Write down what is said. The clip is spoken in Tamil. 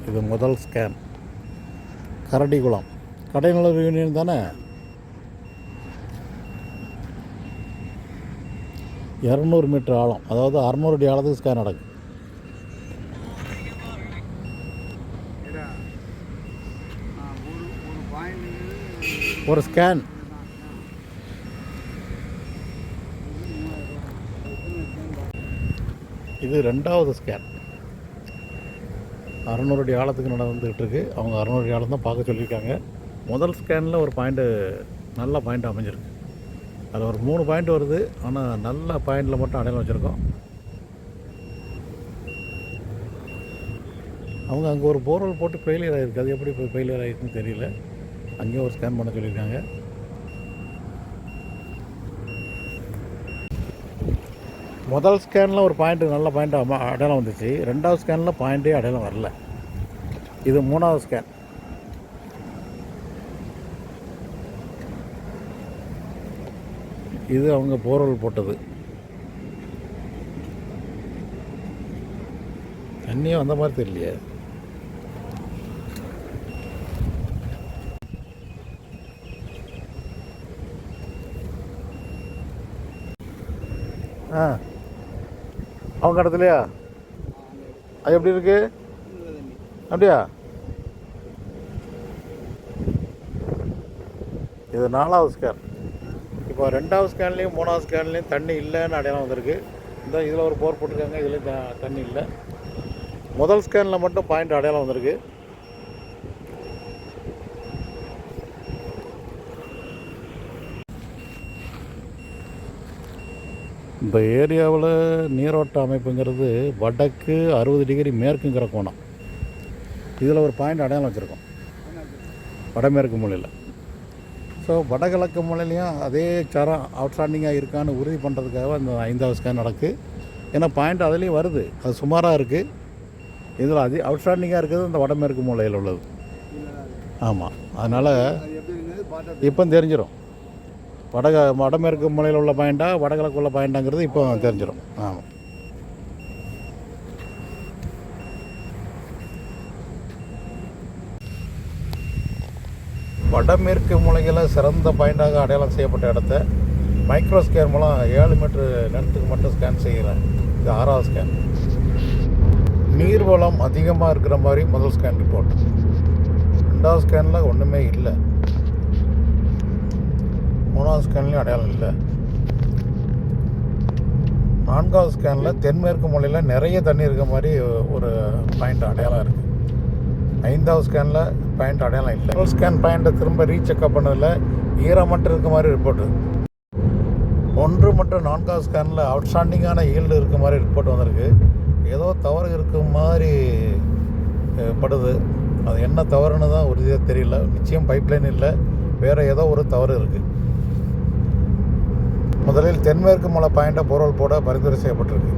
இது முதல் ஸ்கேன். கரடிகுளம் கடைநல்லூர் யூனியன் தானே. 200 மீட்டர் ஆழம், அதாவது 600 அடி ஆழத்துக்கு ஸ்கேன் நடக்குது. ஒரு ஸ்கேன். இது 2வது ஸ்கேன். 600 அடி ஆழத்துக்கு நடந்துக்கிட்டு இருக்கு. அவங்க 600 அடி ஆழம் தான் பார்க்க சொல்லியிருக்காங்க. முதல் ஸ்கேனில் ஒரு பாயிண்ட்டு, நல்ல பாயிண்ட் அமைஞ்சிருக்கு. அதில் ஒரு 3 பாயிண்ட் வருது. ஆனால் நல்ல பாயிண்டில் மட்டும் அடையாளம் வச்சுருக்கோம். அவங்க அங்கே ஒரு போர்வெல் போட்டு ஃபெயிலியர் ஆகிருக்கு. அது எப்படி இப்போ ஃபெயிலியர் ஆகிருக்குன்னு தெரியல. அங்கேயும் ஒரு ஸ்கேன் பண்ண சொல்லியிருக்காங்க. முதல் ஸ்கேனில் ஒரு பாயிண்ட்டு, நல்ல பாயிண்ட் அடையாளம் வந்துச்சு. 2வது ஸ்கேனில் பாயிண்ட்டே அடையாளம் வரல. இது 3வது ஸ்கேன். இது அவங்க போர்வெல் போட்டது. தண்ணியே வந்த மாதிரி தெரியலையே. அவங்க இடத்துலையா? அது எப்படி இருக்கு? அப்படியா? இது 4வது ஸ்கேன். இப்போ 2வது ஸ்கேன்லேயும் 3வது ஸ்கேன்லேயும் தண்ணி இல்லைன்னு அடையாளம் வந்திருக்கு. இந்த இதில் ஒரு போர் போட்டிருக்காங்க, இதில் தண்ணி இல்லை. முதல் ஸ்கேனில் மட்டும் பாயிண்ட் அடையாளம் வந்திருக்கு. இந்த ஏரியாவில் நீரோட்ட அமைப்புங்கிறது வடக்கு 60 டிகிரி மேற்குங்கிற கோணம். இதில் ஒரு பாயிண்ட் அடையாளம் வச்சுருக்கோம் வடமேற்கு மூலையில். ஸோ வடகிழக்கு மூலையிலையும் அதே சரம் அவுட்ஸ்டாண்டிங்காக இருக்கான்னு உறுதி பண்ணுறதுக்காக இந்த 5வது ஸ்கேன் நடக்கு. ஏன்னா பாயிண்ட் அதுலேயும் வருது, அது சுமாராக இருக்குது. இதில் அது அவுட்ஸ்டாண்டிங்காக இருக்கிறது இந்த வடமேற்கு மூலையில் உள்ளது. ஆமாம், அதனால் இப்போ தெரிஞ்சிடும் வடமேற்கு மூலையில் உள்ள பாயிண்டா வடகிழக்கு உள்ள பாயிண்டாங்கிறது இப்போ தெரிஞ்சிடும். ஆமாம். வடமேற்கு மூலையில் சிறந்த பாயிண்டாக அடையாளம் செய்யப்பட்ட இடத்த மைக்ரோ ஸ்கேன் மூலம் 7 மீட்டர் லென்த்துக்கு மட்டும் ஸ்கேன் செய்கிறேன். இது 6வது ஸ்கேன். நீர்வளம் அதிகமாக இருக்கிற மாதிரி முதல் ஸ்கேன் ரிப்போர்ட். 2வது ஸ்கேனில் ஒன்றுமே இல்லை. 3வது ஸ்கேன்லேயும் அடையாளம் இல்லை. 4வது ஸ்கேனில் தென்மேற்கு மூலையில் நிறைய தண்ணி இருக்க மாதிரி ஒரு பாயிண்ட் அடையாளம் இருக்குது. 5வது ஸ்கேனில் பாயிண்ட் அடையாளம் இல்லை. முதல் ஸ்கேன் பாயிண்ட்டை திரும்ப ரீசெக்அப் பண்ணதில் ஈரம் மட்டும் இருக்க மாதிரி ரிப்போர்ட்டு. 1 மற்றும் 4வது ஸ்கேனில் அவுட்ஸ்டாண்டிங்கான ஈல்டு இருக்க மாதிரி ரிப்போர்ட் வந்திருக்கு. ஏதோ தவறு இருக்க மாதிரி படுது. அது என்ன தவறுன்னு தான் உறுதியாக தெரியல. நிச்சயம் பைப்லைன் இல்லை, வேறு ஏதோ ஒரு தவறு இருக்குது. முதலில் தென்மேற்கு மூலை பாயிண்டை போர்வெல் போட பரிந்துரை செய்யப்பட்டிருக்கு.